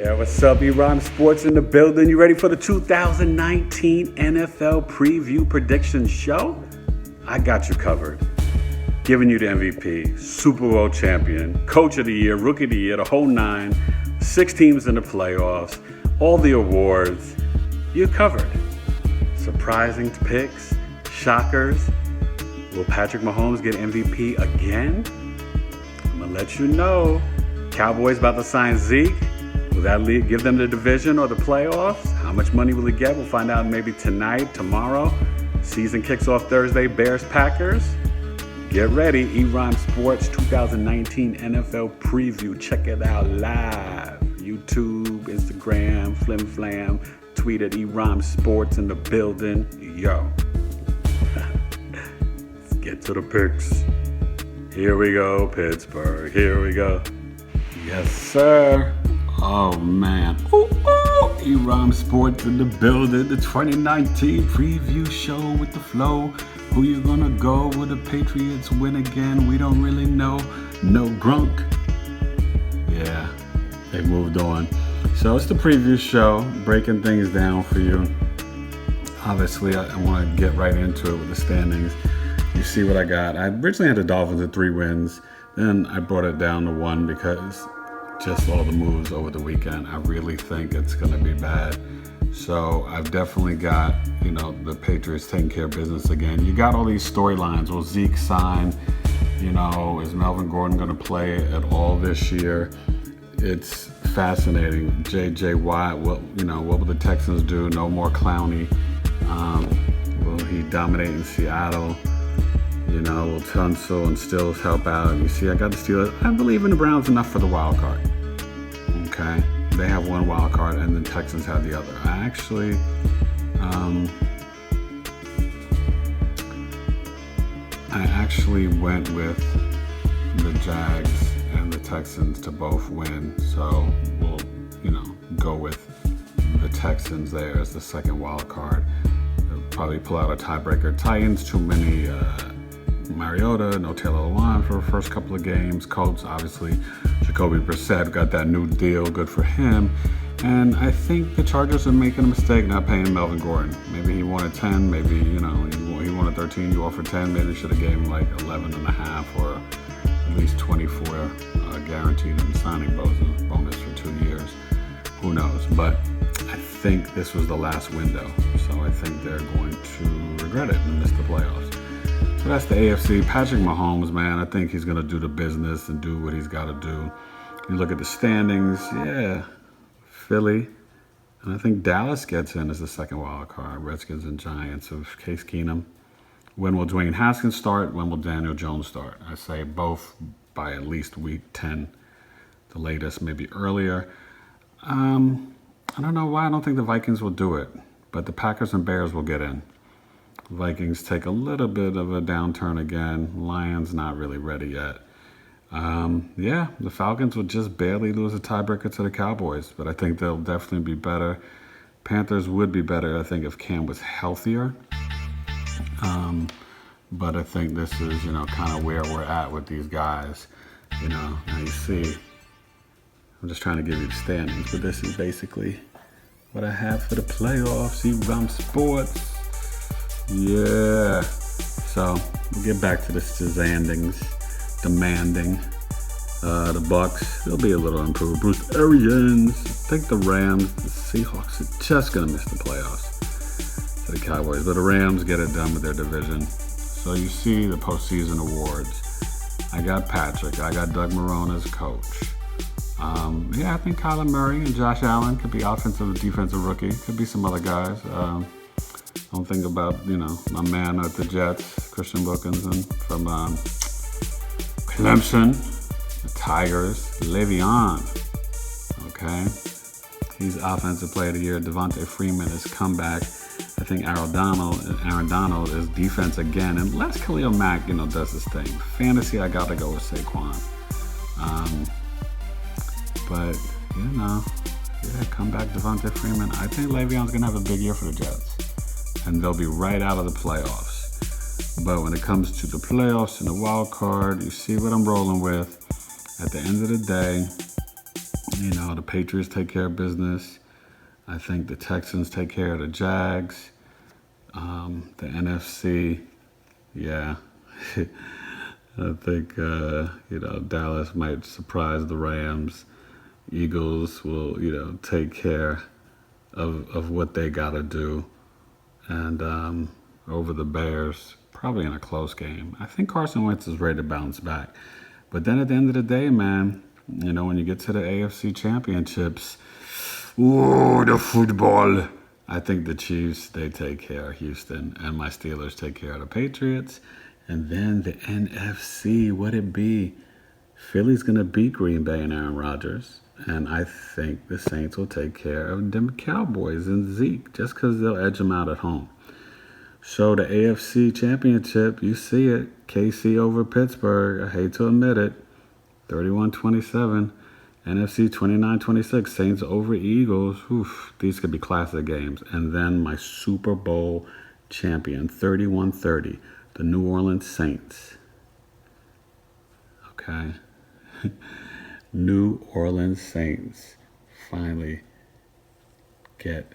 Yeah, what's up, E-Rhyme Sports in the building. You ready for the 2019 NFL Preview Prediction Show? I got you covered. Giving you the MVP, Super Bowl champion, Coach of the Year, Rookie of the Year, the whole nine, 6 teams in the playoffs, all the awards. You're covered. Surprising picks, shockers. Will Patrick Mahomes get MVP again? I'm going to let you know. Cowboys about to sign Zeke. Will that give them the division or the playoffs? How much money will he get? We'll find out maybe tonight, tomorrow. Season kicks off Thursday, Bears-Packers. Get ready, E-Rhyme Sports 2019 NFL Preview. Check it out live. YouTube, Instagram, Flim Flam. Tweet at E-Rhyme Sports in the building. Yo. Let's get to the picks. Here we go, Pittsburgh. Here we go. Yes, sir. Oh, man. Ooh, ooh. E-Rhyme Sports in the building. The 2019 preview show with the flow. Who you gonna go? Will the Patriots win again? We don't really know. No Grunk. Yeah, they moved on. So it's the preview show, breaking things down for you. Obviously, I want to get right into it with the standings. You see what I got. I originally had the Dolphins at 3 wins. Then I brought it down to 1 because just all the moves over the weekend. I really think it's going to be bad. So I've definitely got, the Patriots taking care of business again. You got all these storylines. Will Zeke sign? Is Melvin Gordon going to play at all this year? It's fascinating. J.J. Watt, what will the Texans do? No more Clowney. Will he dominate in Seattle? Will Tunsil and Stills help out? You see, I got the Steelers. I believe in the Browns enough for the wild card. Okay? They have 1 wild card, and the Texans have the other. I actually went with the Jags and the Texans to both win. So we'll, go with the Texans there as the second wild card. They'll probably pull out a tiebreaker. Titans, too many Mariota, no Taylor Lewan for the first couple of games. Colts, obviously, Jacoby Brissett got that new deal. Good for him. And I think the Chargers are making a mistake not paying Melvin Gordon. Maybe he wanted 10. Maybe, he wanted 13. You offered 10. Maybe you should have gave him like 11 and a half or at least 24 guaranteed in signing bonus for 2 years. Who knows? But I think this was the last window. So I think they're going to regret it and miss the playoffs. So that's the AFC. Patrick Mahomes, man, I think he's going to do the business and do what he's got to do. You look at the standings, Philly. And I think Dallas gets in as the second wild card. Redskins and Giants of Case Keenum. When will Dwayne Haskins start? When will Daniel Jones start? I say both by at least week 10. The latest, maybe earlier. I don't know why I don't think the Vikings will do it. But the Packers and Bears will get in. Vikings take a little bit of a downturn again. Lions not really ready yet. The Falcons would just barely lose a tiebreaker to the Cowboys, but I think they'll definitely be better. Panthers would be better, I think, if Cam was healthier. But I think this is, kind of where we're at with these guys. Now you see, I'm just trying to give you the standings, but this is basically what I have for the playoffs. E-Rhyme Sports. Yeah. So we'll get back to the standings. Demanding. The Bucks, they'll be a little improved. Bruce Arians. I think the Rams, the Seahawks are just going to miss the playoffs to the Cowboys. But the Rams get it done with their division. So you see the postseason awards. I got Patrick. I got Doug Marrone as coach. I think Kyler Murray and Josh Allen could be offensive and defensive rookie. Could be some other guys. Don't think about, my man at the Jets, Christian Wilkinson from Clemson, the Tigers, Le'Veon. Okay. He's Offensive Player of the Year. Devontae Freeman has come back. I think Aaron Donald is defense again. Unless Khalil Mack, does his thing. Fantasy, I got to go with Saquon. But, come back Devontae Freeman. I think Le'Veon's going to have a big year for the Jets. And they'll be right out of the playoffs. But when it comes to the playoffs and the wild card, you see what I'm rolling with. At the end of the day, The Patriots take care of business. I think the Texans take care of the Jags. The NFC, yeah. I think, Dallas might surprise the Rams. Eagles will, take care of what they got to do. And over the Bears, probably in a close game. I think Carson Wentz is ready to bounce back. But then at the end of the day, man, when you get to the AFC championships, ooh, the football. I think the Chiefs, they take care of Houston, and my Steelers take care of the Patriots. And then the NFC, what it be? Philly's going to beat Green Bay and Aaron Rodgers. And I think the Saints will take care of them Cowboys and Zeke, just because they'll edge them out at home. So the AFC championship, you see it. KC over Pittsburgh. I hate to admit it. 31-27. NFC 29-26, Saints over Eagles. Oof, these could be classic games. And then my Super Bowl champion, 31-30, the New Orleans Saints. Okay. New Orleans Saints finally get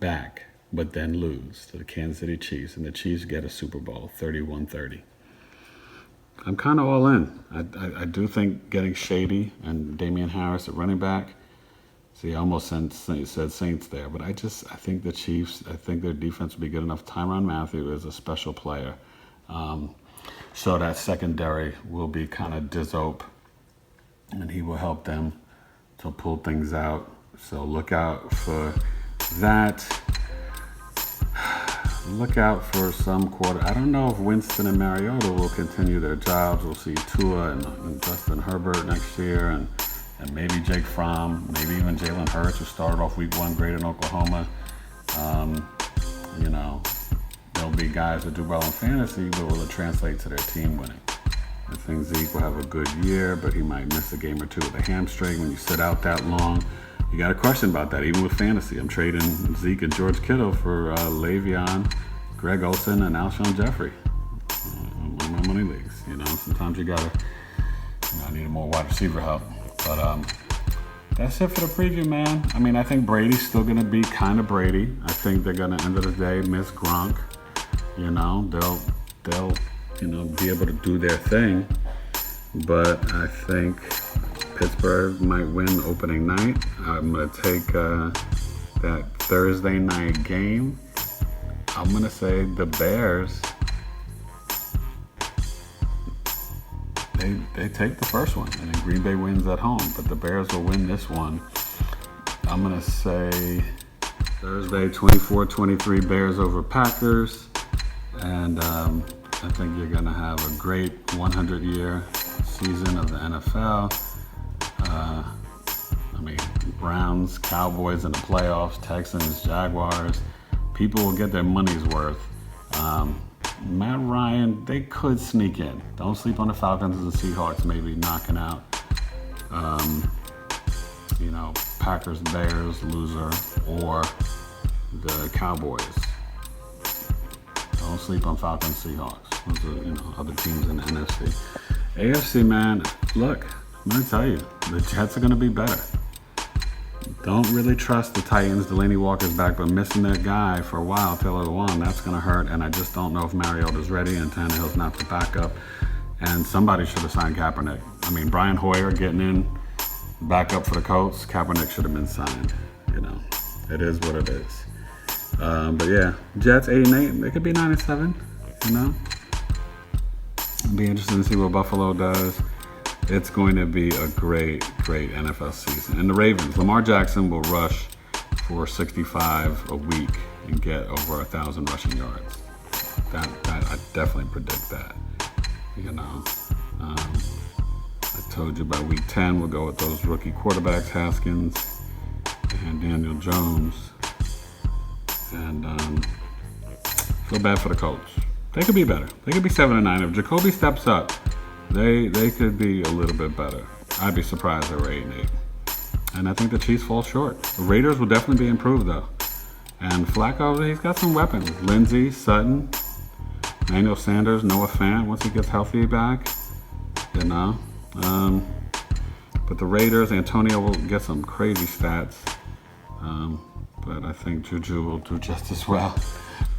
back, but then lose to the Kansas City Chiefs. And the Chiefs get a Super Bowl, 31-30. I'm kind of all in. I do think getting Shady and Damian Harris at running back. See, I almost said Saints there, but I think the Chiefs, I think their defense will be good enough. Tyrann Mathieu is a special player. So that secondary will be kind of Dizope, and he will help them to pull things out. So look out for that. Look out for some quarter. I don't know if Winston and Mariota will continue their jobs. We'll see Tua and Justin Herbert next year, and maybe Jake Fromm, maybe even Jalen Hurts, who started off week 1 great in Oklahoma. There'll be guys that do well in fantasy, but will it translate to their team winning? I think Zeke will have a good year, but he might miss a game or two with a hamstring. When you sit out that long, you got a question about that, even with fantasy. I'm trading Zeke and George Kittle for Le'Veon, Greg Olsen, and Alshon Jeffrey on my money leagues. Sometimes you gotta, I need more wide receiver help. But that's it for the preview, man. I think Brady's still gonna be kind of Brady. I think they're gonna, end of the day, miss Gronk. They'll be able to do their thing. But I think Pittsburgh might win opening night. I'm going to take that Thursday night game. I'm going to say the Bears, they take the first one, and then Green Bay wins at home. But the Bears will win this one. I'm going to say Thursday 24-23 Bears over Packers. And I think you're going to have a great 100-year season of the NFL. Browns, Cowboys in the playoffs, Texans, Jaguars. People will get their money's worth. Matt Ryan, they could sneak in. Don't sleep on the Falcons and the Seahawks, maybe knocking out, Packers, Bears, loser, or the Cowboys. Don't sleep on Falcons, Seahawks. Those are, other teams in the NFC. AFC, man, look, I'm going to tell you, the Jets are going to be better. Don't really trust the Titans. Delaney Walker's back, but missing their guy for a while, Taylor Lewan, that's going to hurt. And I just don't know if Mariota's ready and Tannehill's not the backup. And somebody should have signed Kaepernick. Brian Hoyer getting in, backup for the Colts. Kaepernick should have been signed. It is what it is. But yeah, Jets 8-8. They could be 9-7. It'll be interesting to see what Buffalo does. It's going to be a great NFL season. And the Ravens, Lamar Jackson will rush for 65 a week and get over 1,000 rushing yards. That I definitely predict that. I told you by week 10 we'll go with those rookie quarterbacks, Haskins and Daniel Jones. And feel bad for the Colts. They could be better. They could be 7-9. If Jacoby steps up, they could be a little bit better. I'd be surprised they were 8-8. And I think the Chiefs fall short. The Raiders will definitely be improved, though. And Flacco, he's got some weapons. Lindsey, Sutton, Emmanuel Sanders, Noah Fant, once he gets healthy back. But the Raiders, Antonio will get some crazy stats. But I think Juju will do just as well.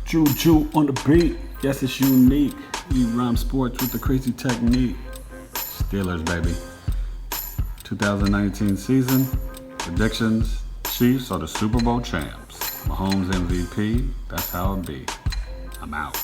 Juju on the beat. Yes, it's unique. We rhyme sports with the crazy technique. Steelers, baby. 2019 season. Predictions. Chiefs are the Super Bowl champs. Mahomes MVP. That's how it be. I'm out.